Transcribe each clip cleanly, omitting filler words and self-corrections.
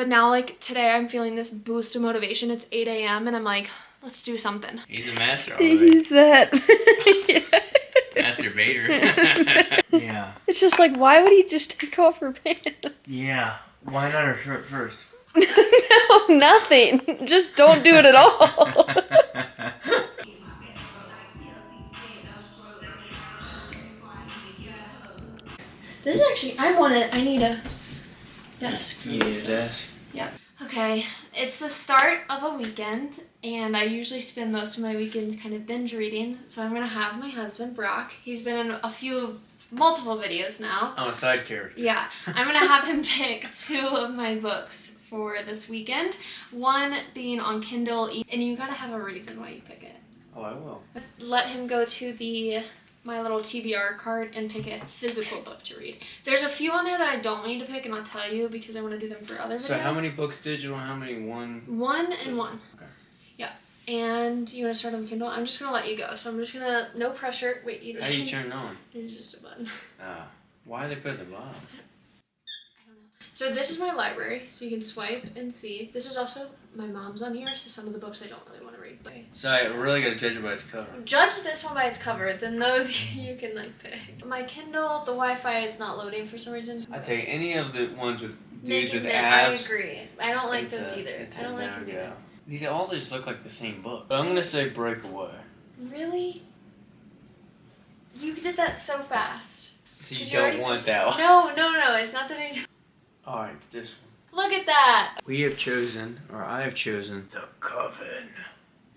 But now, like, today I'm feeling this boost of motivation. It's 8 a.m. and I'm like, let's do something. He's a master already. He's that. Masturbator. Yeah. It's just like, why would he just take off her pants? Yeah. Why not her shirt first? No, nothing. Just don't do it at all. This is actually, I need a desk. You need a desk? Yep. Okay, it's the start of a weekend, and I usually spend most of my weekends kind of binge reading, so I'm gonna have my husband, Brock. He's been in multiple videos now. I'm a side character. Yeah, I'm gonna have him pick 2 of my books for this weekend. One being on Kindle, and you gotta have a reason why you pick it. Oh, I will. Let him go to my little TBR cart and pick a physical book to read. There's a few on there that I don't want you to pick, and I'll tell you because I want to do them for other videos. So how many books digital? How many one? 1 and 1. Okay. Yeah. And you want to start on Kindle? I'm just gonna let you go. So I'm just gonna, no pressure. Wait, How do you turn it on? There's just a button. Why did they put it at the bottom? So this is my library, so you can swipe and see. This is also, my mom's on here, so some of the books I don't really want to read. But So I really gotta judge it by its cover. judge this one by its cover, then those you can like pick. My Kindle, the Wi-Fi is not loading for some reason. I take any of the ones with dudes with I abs. agree. I don't like those either. I don't like them either. These all just look like the same book. But I'm gonna say Breakaway. Really? You did that so fast. So you don't want that one? No, it's not that I don't. Alright, it's this one. Look at that! We have chosen, or I have chosen, The Coven.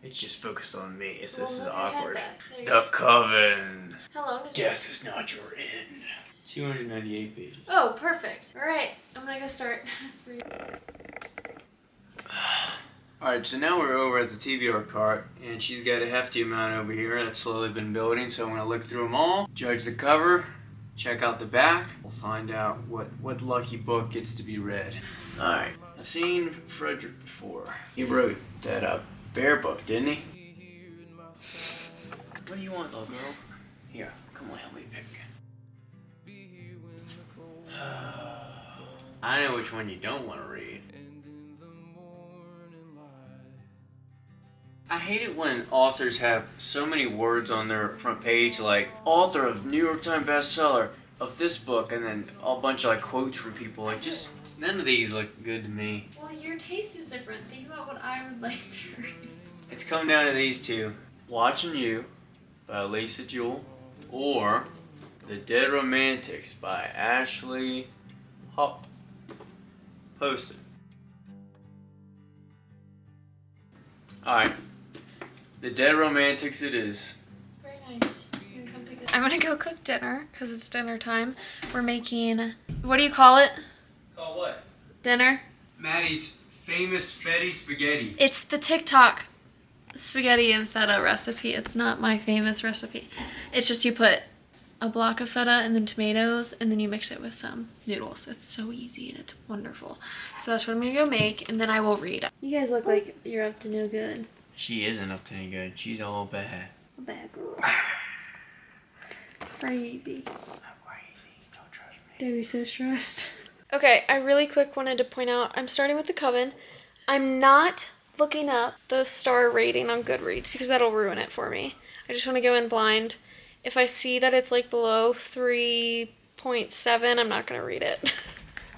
It's just focused on me. This is awkward. The Coven. How long is Death is not your end. 298 pages. Oh, perfect. Alright, I'm gonna go start. Alright, so now we're over at the TBR cart, and she's got a hefty amount over here that's slowly been building, so I'm going to look through them all, judge the cover, check out the back. We'll find out what lucky book gets to be read. Alright, I've seen Frederick before. He wrote that bear book, didn't he? What do you want, little girl? Here, come on, help me pick. I know which one you don't want to read. I hate it when authors have so many words on their front page, like author of New York Times bestseller of this book, and then a bunch of like quotes from people. Like, just none of these look good to me. Well, your taste is different. Think about what I would like to read. It's come down to these 2: Watching You by Lisa Jewell, or The Dead Romantics by Ashley Posted. Alright. The Dead Romantics it is. Very nice. You can come pick it. I'm gonna go cook dinner because it's dinner time. We're making, what do you call it? Call what? Dinner? Maddie's famous fetty spaghetti. It's the TikTok spaghetti and feta recipe. It's not my famous recipe. It's just you put a block of feta and then tomatoes, and then you mix it with some noodles. It's so easy and it's wonderful. So that's what I'm gonna go make, and then I will read. You guys look like you're up to no good. She isn't up to any good. She's all bad. A bad girl. Crazy. I'm crazy. Don't trust me. Debbie's so stressed. Okay, I really quick wanted to point out, I'm starting with The Coven. I'm not looking up the star rating on Goodreads because that'll ruin it for me. I just want to go in blind. If I see that it's like below 3.7, I'm not going to read it.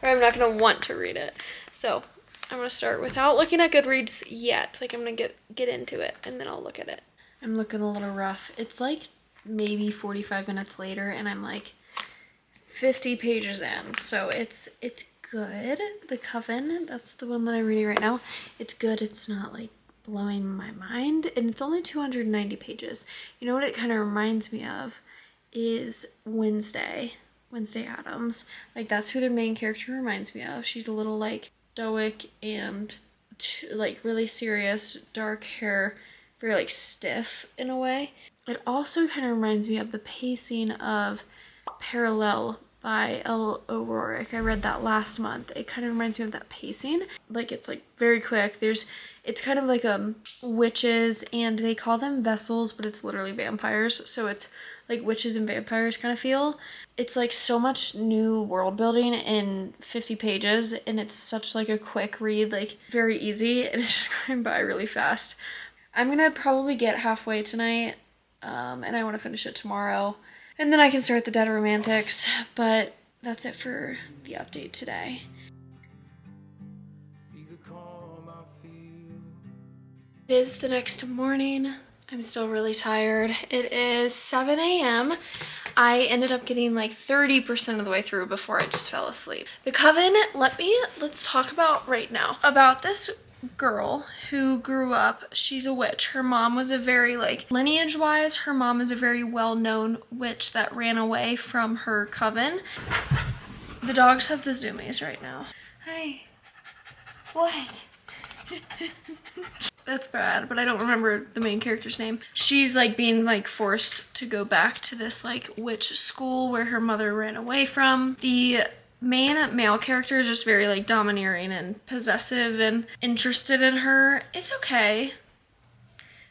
Or I'm not going to want to read it. So I'm going to start without looking at Goodreads yet. Like, I'm going to get into it and then I'll look at it. I'm looking a little rough. It's like maybe 45 minutes later and I'm like 50 pages in. So it's good. The Coven, that's the one that I'm reading right now. It's good. It's not like blowing my mind, and it's only 290 pages. You know what it kind of reminds me of is Wednesday Addams. Like, that's who their main character reminds me of. She's a little like stoic and like really serious, dark hair, very like stiff in a way. It also kind of reminds me of the pacing of Parallel by L. O'Rourke. I read that last month. It kind of reminds me of that pacing. Like, it's like very quick. It's kind of like witches, and they call them vessels, but it's literally vampires. So it's like witches and vampires kind of feel. It's like so much new world building in 50 pages, and it's such like a quick read, like very easy, and it's just going by really fast. I'm gonna probably get halfway tonight, and I want to finish it tomorrow, and then I can start the Dead Romantics. But that's it for the update today. It is the next morning. I'm still really tired. It is 7 a.m. I ended up getting like 30% of the way through before I just fell asleep. The Coven, let's talk about right now. About this girl who grew up, she's a witch. Her mom was a very, like, lineage-wise, her mom is a very well-known witch that ran away from her coven. The dogs have the zoomies right now. Hi. What? That's bad, but I don't remember the main character's name. She's like being like forced to go back to this like witch school where her mother ran away from. The main male character is just very like domineering and possessive and interested in her. It's okay.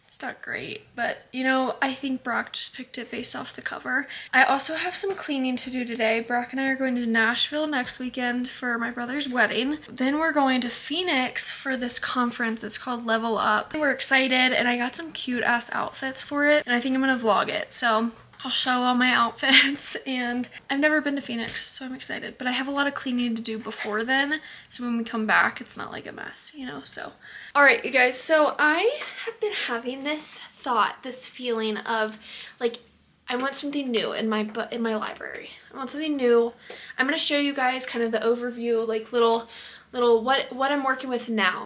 It's not great, but you know, I think Brock just picked it based off the cover. I also have some cleaning to do today. Brock and I are going to Nashville next weekend for my brother's wedding. Then we're going to Phoenix for this conference. It's called Level Up. We're excited, and I got some cute ass outfits for it, and I think I'm gonna vlog it. So I'll show all my outfits, and I've never been to Phoenix, so I'm excited. But I have a lot of cleaning to do before then, so when we come back, it's not like a mess, you know, so. All right, you guys, so I have been having this thought, this feeling of, like, I want something new in my library. I want something new. I'm gonna show you guys kind of the overview, like, little what I'm working with now.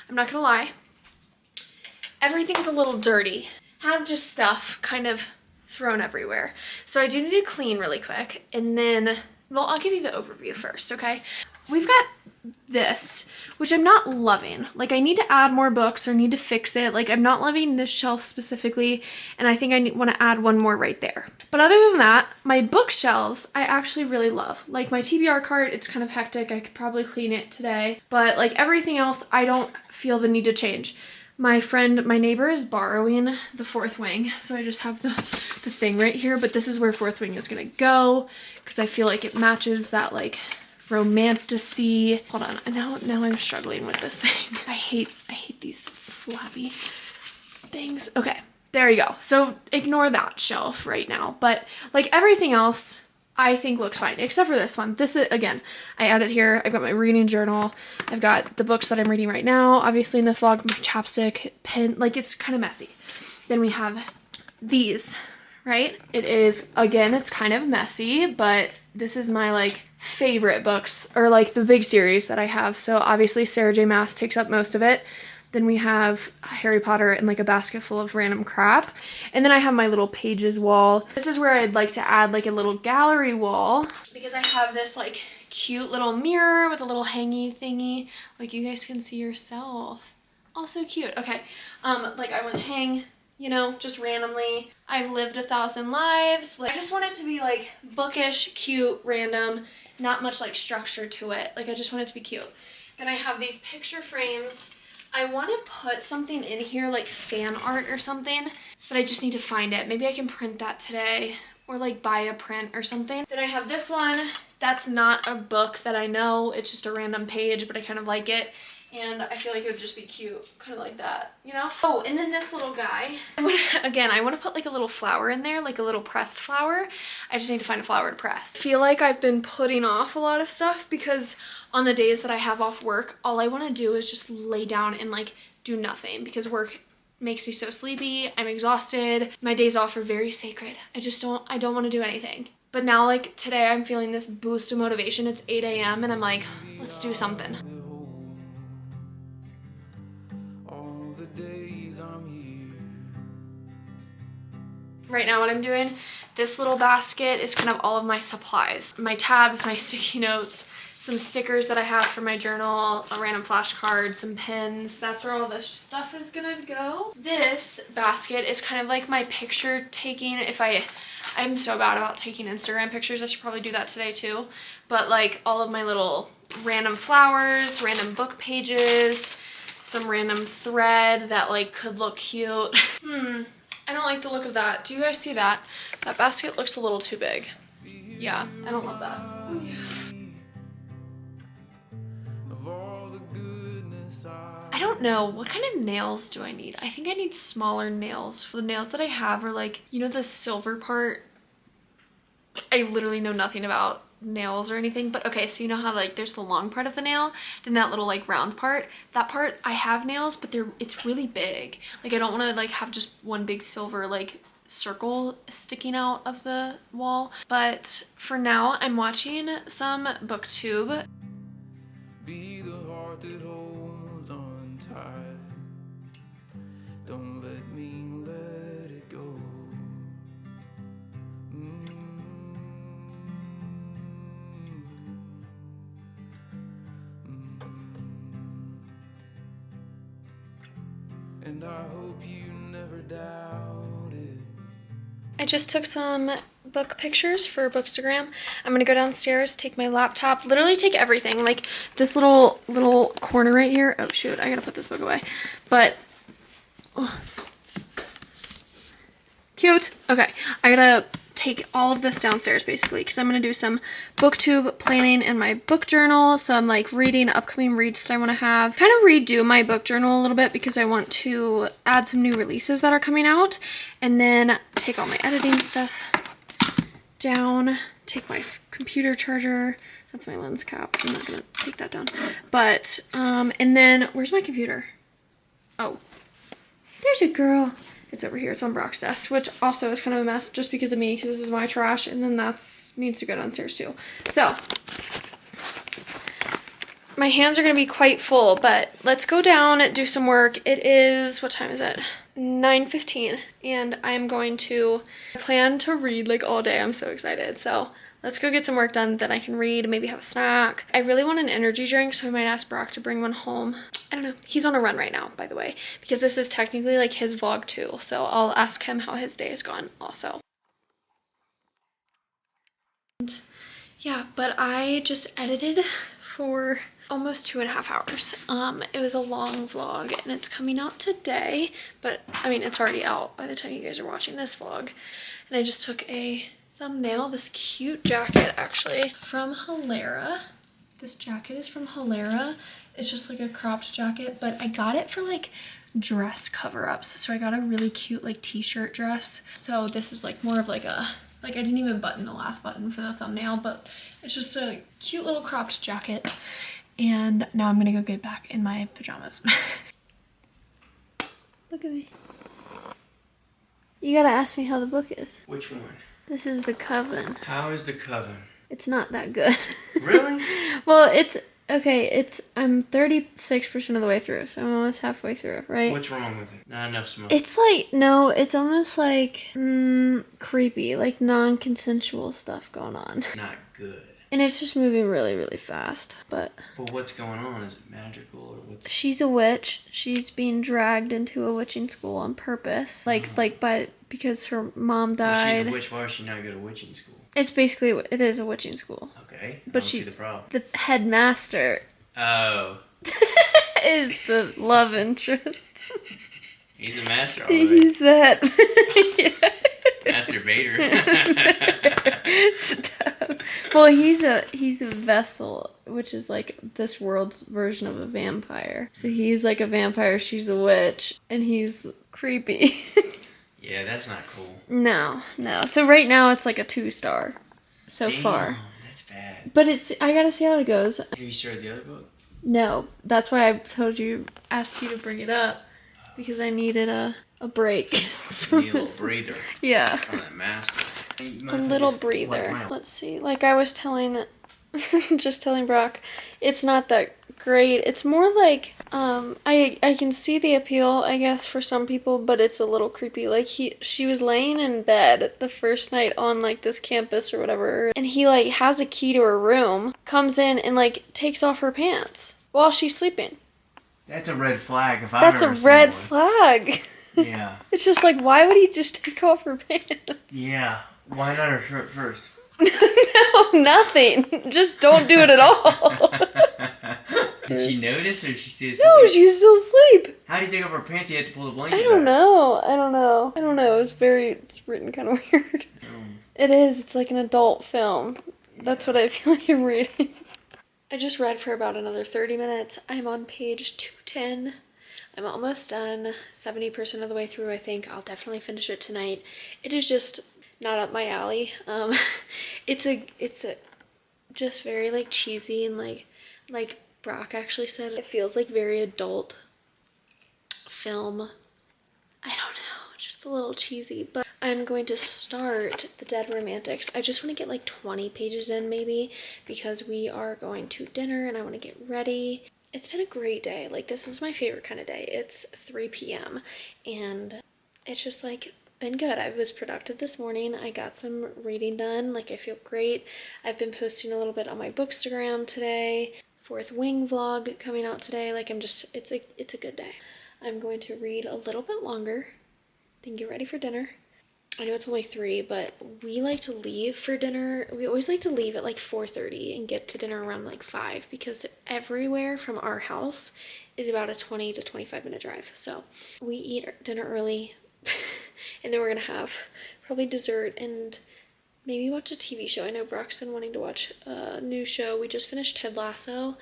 I'm not gonna lie, everything's a little dirty. I have just stuff kind of thrown everywhere. So I do need to clean really quick, and then, well, I'll give you the overview first, okay? We've got this, which I'm not loving. Like, I need to add more books or need to fix it. Like, I'm not loving this shelf specifically, and I think I want to add one more right there. But other than that, my bookshelves, I actually really love. Like, my TBR cart, it's kind of hectic. I could probably clean it today. But, like, everything else, I don't feel the need to change. My neighbor is borrowing the fourth wing, so I just have the thing right here, but this is where fourth wing is gonna go, because I feel like it matches that, like, romanticy. Hold on, now I'm struggling with this thing. I hate these flappy things. Okay, there you go. So ignore that shelf right now, but, like, everything else I think looks fine, except for this one. This is, again, I added here, I've got my reading journal, I've got the books that I'm reading right now, obviously in this vlog, my chapstick, pen, like, it's kind of messy. Then we have these, right? It is, again, it's kind of messy, but this is my, like, favorite books, or, like, the big series that I have. So obviously Sarah J Maas takes up most of it. Then we have Harry Potter and, like, a basket full of random crap. And then I have my little pages wall. This is where I'd like to add, like, a little gallery wall, because I have this, like, cute little mirror with a little hangy thingy. Like, you guys can see yourself. Also cute. Okay. Like, I want to hang, you know, just randomly. I've lived 1,000 lives. Like, I just want it to be, like, bookish, cute, random, not much, like, structure to it. Like, I just want it to be cute. Then I have these picture frames. I want to put something in here, like fan art or something, but I just need to find it. Maybe I can print that today, or like buy a print or something. Then I have this one. That's not a book that I know. It's just a random page, but I kind of like it. And I feel like it would just be cute, kind of like that, you know? Oh, and then this little guy. Again, I want to put like a little flower in there, like a little pressed flower. I just need to find a flower to press. I feel like I've been putting off a lot of stuff because on the days that I have off work, all I want to do is just lay down and like do nothing, because work makes me so sleepy. I'm exhausted. My days off are very sacred. I don't want to do anything. But now, like, today I'm feeling this boost of motivation. It's 8 a.m. and I'm like, let's do something. Right now what I'm doing, this little basket is kind of all of my supplies. My tabs, my sticky notes, some stickers that I have for my journal, a random flashcard, some pins. That's where all this stuff is gonna go. This basket is kind of like my picture taking. I'm so bad about taking Instagram pictures. I should probably do that today too. But like all of my little random flowers, random book pages, some random thread that like could look cute. I don't like the look of that. Do you guys see that? That basket looks a little too big. Yeah, I don't love that. I don't know, what kind of nails do I need? I think I need smaller nails. The nails that I have are like, you know, the silver part? I literally know nothing about nails or anything, but okay, so you know how like there's the long part of the nail, then that little like round part, that part I have nails, but it's really big. Like I don't want to like have just one big silver like circle sticking out of the wall. But for now, I'm watching some booktube. Be the heart that holds on tight. Don't let me let it go. And I hope you never doubt it. I just took some book pictures for Bookstagram. I'm gonna go downstairs, take my laptop, literally take everything. Like this little corner right here. Oh shoot, I gotta put this book away. But oh. Cute. Okay, I gotta take all of this downstairs basically because I'm gonna do some booktube planning in my book journal, some like reading upcoming reads that I want to have, kind of redo my book journal a little bit because I want to add some new releases that are coming out, and then take all my editing stuff down, take my computer charger, that's my lens cap, I'm not gonna take that down, but and then where's my computer? Oh, there's a girl. It's over here. It's on Brock's desk, which also is kind of a mess just because of me, because this is my trash, and then that's needs to go downstairs too. So my hands are going to be quite full, but let's go down and do some work. It is, what time is it? 9:15, and I'm going to plan to read like all day. I'm so excited. So let's go get some work done, then I can read, maybe have a snack. I really want an energy drink, so I might ask Brock to bring one home. I don't know. He's on a run right now, by the way, because this is technically like his vlog too. So I'll ask him how his day has gone also. And yeah, but I just edited for almost 2.5 hours. It was a long vlog and it's coming out today, but I mean, it's already out by the time you guys are watching this vlog. And I just took a thumbnail, this cute jacket actually from Hilera. This jacket is from Hilera. It's just like a cropped jacket, but I got it for like dress cover-ups. So I got a really cute like t-shirt dress. So this is like more of like a, like I didn't even button the last button for the thumbnail, but it's just a cute little cropped jacket. And now I'm gonna go get back in my pajamas. Look at me. You gotta ask me how the book is. Which one? This is The Coven. How is The Coven? It's not that good. Really? Well, it's okay. I'm 36% of the way through, so I'm almost halfway through, right? What's wrong with it? Not enough smoke. It's like, no, it's almost like creepy, like non-consensual stuff going on. Not good. And it's just moving really, really fast, but what's going on? Is it magical or what's... She's a witch. She's being dragged into a witching school on purpose. Because her mom died. Well, she's a witch. Why does she not go to witching school? It is a witching school. Okay. But see the problem. The headmaster. Oh. is the love interest. He's a master already. He's that. Master Vader. Stop. Well, he's a vessel, which is like this world's version of a vampire. So he's like a vampire, she's a witch, and he's creepy. Yeah, that's not cool. No. So right now it's like a 2-star so far. That's bad. But I gotta see how it goes. Have you started the other book? No, that's why I asked you to bring it up, because I needed a break. You need a little breather. Yeah. From that master. A little breather. Let's see. Like I was telling Brock, it's not that great. It's more like I can see the appeal, I guess, for some people, but it's a little creepy. Like she was laying in bed the first night on like this campus or whatever, and he like has a key to her room, comes in and like takes off her pants while she's sleeping. That's a red flag if I've That's ever a red seen one. flag. Yeah. It's just like, why would he just take off her pants? Yeah. Why not her shirt first? No, nothing. Just don't do it at all. Did she notice or did she stay asleep? No, she was still asleep. How do you take off her pants? You had to pull the blanket I don't back. know. I don't know. It's written kind of weird. It is. It's like an adult film. That's what I feel like I'm reading. I just read for about another 30 minutes. I'm on page 210. I'm almost done. 70% of the way through, I think. I'll definitely finish it tonight. It is just not up my alley. It's a just very like cheesy and like Brock actually said, it feels like very adult film. I don't know, just a little cheesy, but I'm going to start The Dead Romantics. I just want to get like 20 pages in maybe because we are going to dinner and I want to get ready. It's been a great day. Like, this is my favorite kind of day. It's 3 p.m. and it's just like been good. I was productive this morning. I got some reading done. Like, I feel great. I've been posting a little bit on my Bookstagram today. Fourth Wing vlog coming out today. Like, it's a good day. I'm going to read a little bit longer, then get ready for dinner. I know it's only 3, but we like to leave for dinner. We always like to leave at like 4:30 and get to dinner around like 5 because everywhere from our house is about a 20 to 25 minute drive. So we eat dinner early and then we're gonna have probably dessert and maybe watch a TV show. I know Brock's been wanting to watch a new show. We just finished Ted Lasso.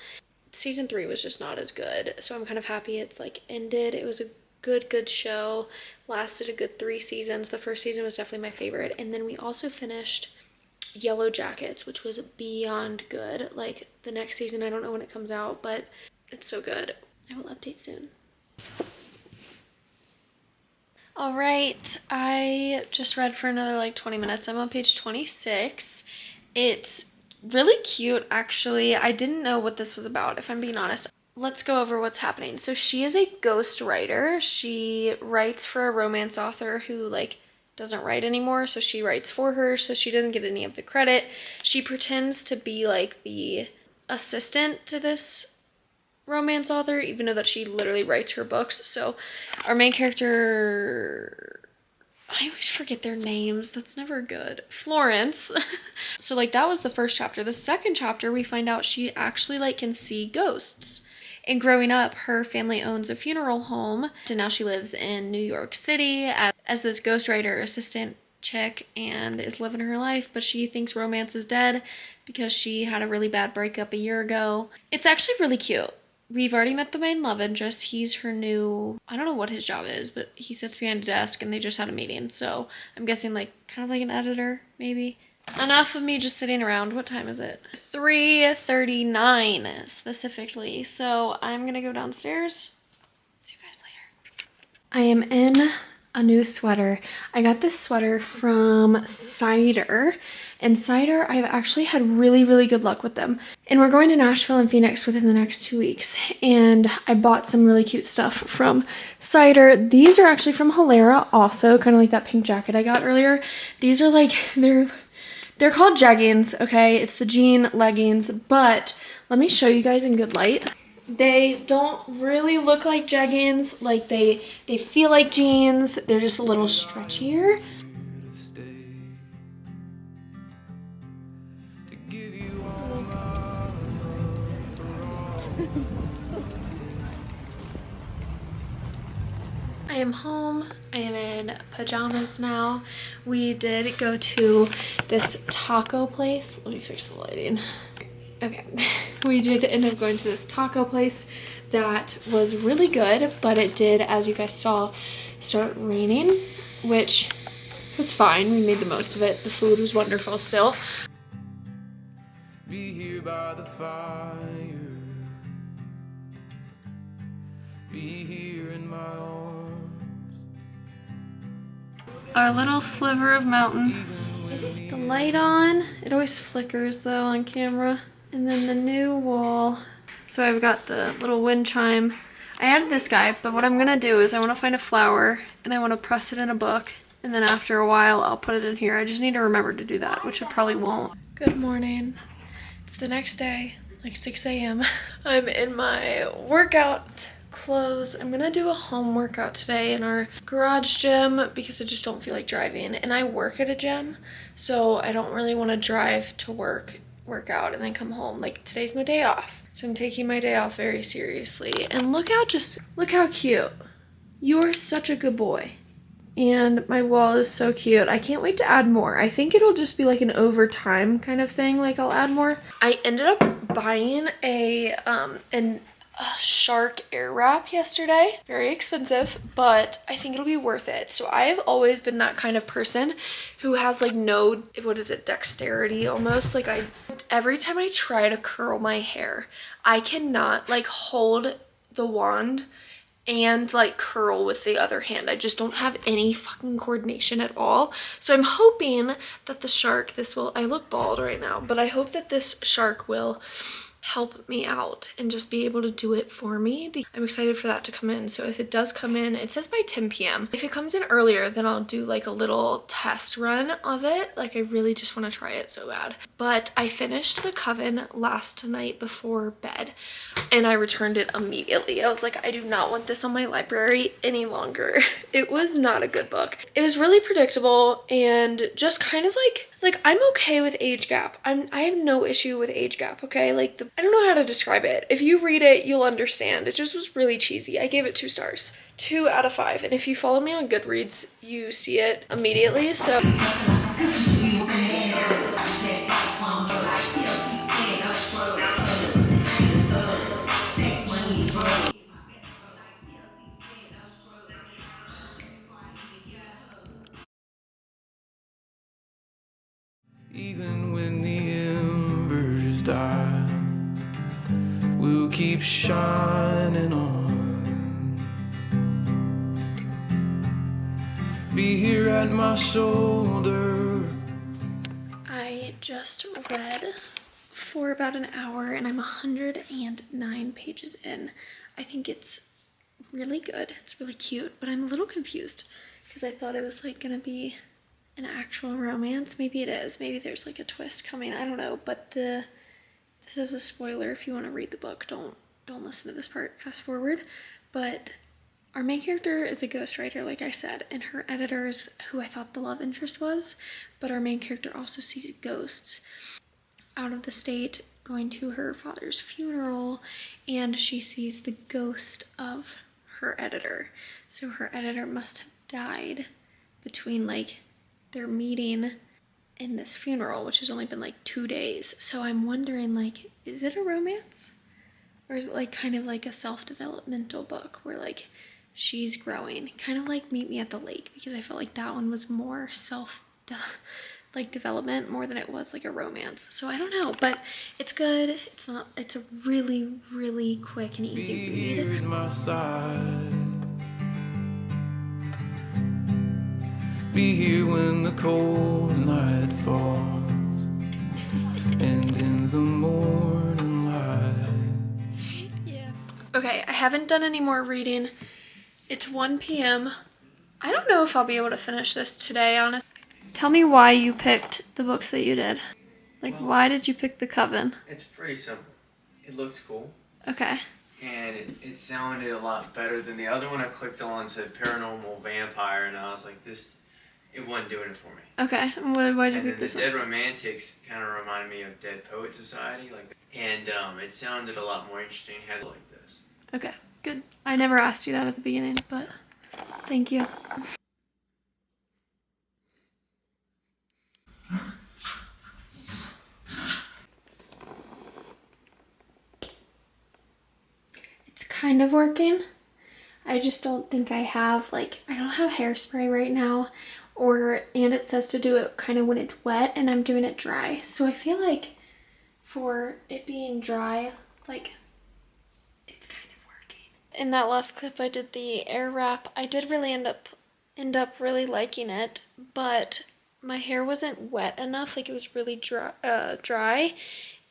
Season 3 was just not as good, so I'm kind of happy it's like ended. It was a good show, lasted a good 3 seasons. The first season was definitely my favorite, and then we also finished Yellow Jackets, which was beyond good. Like, the next season, I don't know when it comes out, but it's so good. I will update soon. All right, I just read for another like 20 minutes. I'm on page 26. It's really cute, actually. I didn't know what this was about, if I'm being honest. Let's go over what's happening. So she is a ghost writer. She writes for a romance author who like doesn't write anymore, so she writes for her, so she doesn't get any of the credit. She pretends to be like the assistant to this romance author, even though that she literally writes her books. So our main character, I always forget their names. That's never good. Florence. So like that was the first chapter. The second chapter, we find out she actually like can see ghosts. And growing up, her family owns a funeral home, and now she lives in New York City as this ghostwriter assistant chick and is living her life, but she thinks romance is dead because she had a really bad breakup a year ago. It's actually really cute. We've already met the main love interest. He's her new, I don't know what his job is, but he sits behind a desk and they just had a meeting. So I'm guessing like kind of like an editor, maybe. Enough of me just sitting around. What time is it? 3:39 specifically. So I'm gonna go downstairs. See you guys later. I am in a new sweater. I got this sweater from Cider. And Cider, I've actually had really good luck with them. And we're going to Nashville and Phoenix within the next 2 weeks. And I bought some really cute stuff from Cider. These are actually from Hilera also, kind of like that pink jacket I got earlier. These are like, they're called jeggings, okay? It's the jean leggings, but let me show you guys in good light. They don't really look like jeggings. Like they feel like jeans. They're just a little stretchier. I am home. I am in pajamas now. We did go to this taco place. Let me fix the lighting. Okay. We did end up going to this taco place that was really good, but it did, as you guys saw, start raining, which was fine. We made the most of it. The food was wonderful still. Be here by the fire. Be here in my arms. Our little sliver of mountain. The light on. It always flickers though on camera. And then the new wall. So I've got the little wind chime. I added this guy, but what I'm gonna do is I wanna find a flower and I wanna press it in a book. And then after a while, I'll put it in here. I just need to remember to do that, which I probably won't. Good morning. It's the next day, like 6 a.m. I'm in my workout clothes. I'm gonna do a home workout today in our garage gym because I just don't feel like driving. And I work at a gym, so I don't really want to drive to work work out and then come home. Like today's my day off. So I'm taking my day off very seriously. And look how cute. You are such a good boy. And my wall is so cute. I can't wait to add more. I think it'll just be like an over time kind of thing. Like I'll add more. I ended up buying a shark air wrap yesterday. Very expensive, but I think it'll be worth it. So I have always been that kind of person who has like no, what is it, dexterity almost. Like every time I try to curl my hair, I cannot like hold the wand and like curl with the other hand. I just don't have any fucking coordination at all. So I'm hoping that the shark, I look bald right now, but I hope that this shark will help me out and just be able to do it for me. I'm excited for that to come in. So if it does come in, it says by 10 p.m. If it comes in earlier, then I'll do like a little test run of it. Like I really just want to try it so bad. But I finished the Coven last night before bed and I returned it immediately. I was like, I do not want this on my library any longer. It was not a good book. It was really predictable and just kind of like I'm okay with age gap. I have no issue with age gap, okay? Like I don't know how to describe it. If you read it, you'll understand. It just was really cheesy. I gave it 2 stars. 2 out of 5. And if you follow me on Goodreads, you see it immediately. So even when the embers die, we'll keep shining on. Be here at my shoulder. I just read for about an hour and I'm 109 pages in. I think it's really good. It's really cute, but I'm a little confused because I thought it was like gonna be an actual romance. Maybe it is. Maybe there's like a twist coming. I don't know. But this is a spoiler. If you want to read the book, don't listen to this part. Fast forward. But our main character is a ghostwriter, like I said, and her editor is who I thought the love interest was. But our main character also sees ghosts out of the state going to her father's funeral, and she sees the ghost of her editor. So her editor must have died between like their meeting in this funeral, which has only been like 2 days. So I'm wondering, like, is it a romance? Or is it like kind of like a self-developmental book where like she's growing? Kind of like Meet Me at the Lake, because I felt like that one was more development more than it was like a romance. So I don't know, but it's good. It's a really, really quick and easy read. Be here at my side. Be here when the cold night falls and in the morning light. Yeah. Okay, I haven't done any more reading. It's 1 p.m. I don't know if I'll be able to finish this today, honestly. Tell me why you picked the books that you did. Like, why did you pick the Coven? It's pretty simple. It looked cool. Okay. And it sounded a lot better than the other one I clicked on. Said paranormal vampire, and I was like, it wasn't doing it for me. Okay. And why did you And pick then this the one? Dead Romantics kind of reminded me of Dead Poet Society, and it sounded a lot more interesting. Had like this. Okay, good. I never asked you that at the beginning, but thank you. It's kind of working. I just don't think I have, I don't have hairspray right now, and it says to do it kind of when it's wet, and I'm doing it dry. So I feel like for it being dry, it's kind of working. In that last clip I did the air wrap. I did really end up really liking it, but my hair wasn't wet enough. Like it was really dry,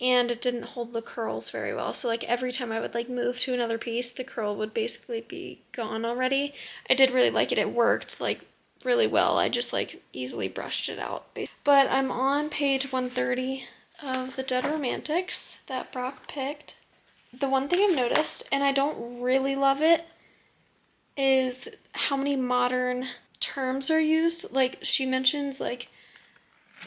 and it didn't hold the curls very well. So every time I would move to another piece, the curl would basically be gone already. I did really like it. It worked really well. I just easily brushed it out. But I'm on page 130 of the Dead Romantics that Brock picked. The one thing I've noticed, and I don't really love it, is how many modern terms are used. She mentions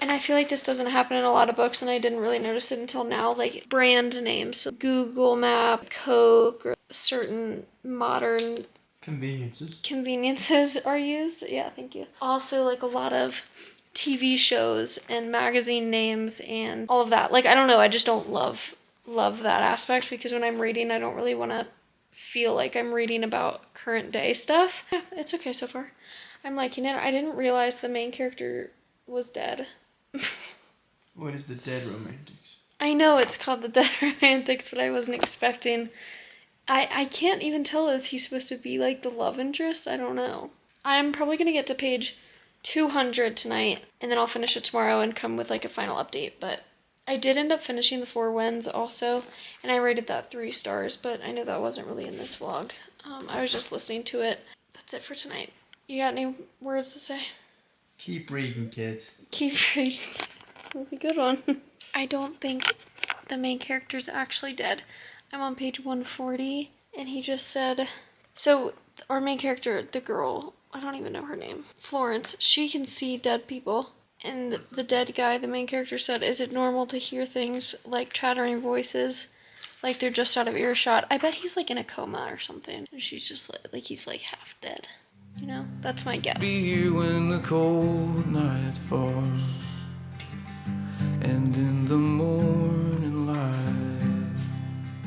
And I feel like this doesn't happen in a lot of books, and I didn't really notice it until now. Like brand names, so Google Map, Coke, or certain modern conveniences are used. Yeah, thank you. Also, like a lot of TV shows and magazine names and all of that. Like, I don't know, I just don't love that aspect, because when I'm reading, I don't really want to feel like I'm reading about current day stuff. Yeah, it's okay so far. I'm liking it. I didn't realize the main character was dead. What is the Dead Romantics? I know it's called the Dead Romantics, but I wasn't expecting. I can't even tell, is he supposed to be like the love interest? I don't know. I'm probably gonna get to page 200 tonight, and then I'll finish it tomorrow and come with like a final update. But I did end up finishing The Four Winds also, and I rated that 3 stars, but I know that wasn't really in this vlog. I was just listening to it. That's it for tonight. You got any words to say? Keep reading, kids. Keep reading. That's a good one. I don't think the main character's actually dead. I'm on page 140, and he just said, so our main character, the girl, I don't even know her name, Florence, she can see dead people. And the dead guy, the main character, said, is it normal to hear things like chattering voices, like they're just out of earshot? I bet he's like in a coma or something, and she's just like he's like half dead. You know, that's my guess. Be here when the cold night falls, and in the morning light.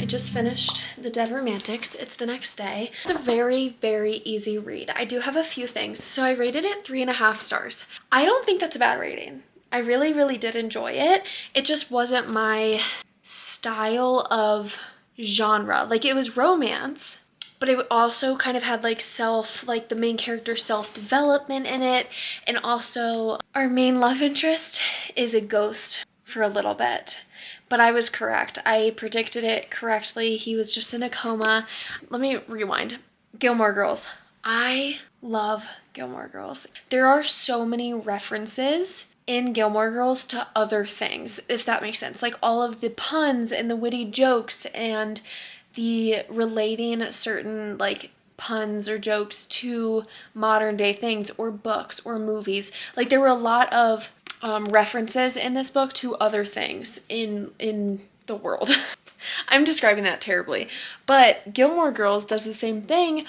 I just finished The Dead Romantics. It's the next day. It's a very, very easy read. I do have a few things. So I rated it 3.5 stars. I don't think that's a bad rating. I really, really did enjoy it. It just wasn't my style of genre. Like, it was romance, but it also kind of had like the main character's self-development in it. And also our main love interest is a ghost for a little bit. But I was correct. I predicted it correctly. He was just in a coma. Let me rewind. Gilmore Girls. I love Gilmore Girls. There are so many references in Gilmore Girls to other things, if that makes sense. Like all of the puns and the witty jokes and the relating certain like puns or jokes to modern day things or books or movies. Like there were a lot of references in this book to other things in the world. I'm describing that terribly, but Gilmore Girls does the same thing,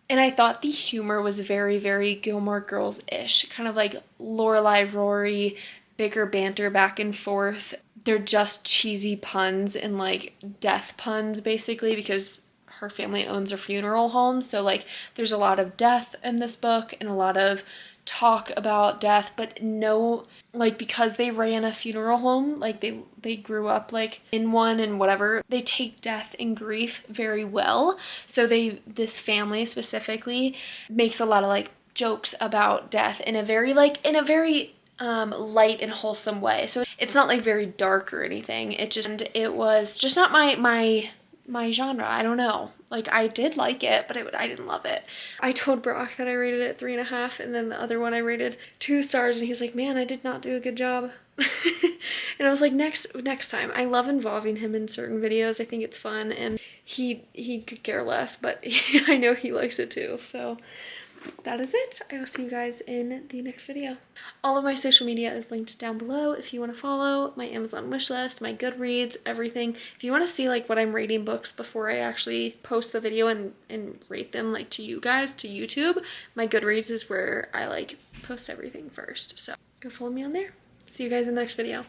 and I thought the humor was very, very Gilmore Girls-ish, kind of like Lorelai, Rory, bigger banter back and forth. They're just cheesy puns and like death puns basically, because her family owns a funeral home, so like there's a lot of death in this book and a lot of talk about death, but no, like because they ran a funeral home, like they grew up like in one and whatever, they take death and grief very well. So this family specifically makes a lot of like jokes about death in a very light and wholesome way. So it's not like very dark or anything. It was just not my genre. I don't know. Like, I did like it, but I didn't love it. I told Brock that I rated it 3.5, and then the other one I rated 2 stars, and he was like, man, I did not do a good job. And I was like, next time. I love involving him in certain videos. I think it's fun, and he could care less, but I know he likes it too, so that is it. I will see you guys in the next video. All of my social media is linked down below if you want to follow my Amazon wishlist, my Goodreads, everything. If you want to see like what I'm rating books before I actually post the video and rate them like to you guys, to YouTube, my Goodreads is where I like post everything first. So go follow me on there. See you guys in the next video.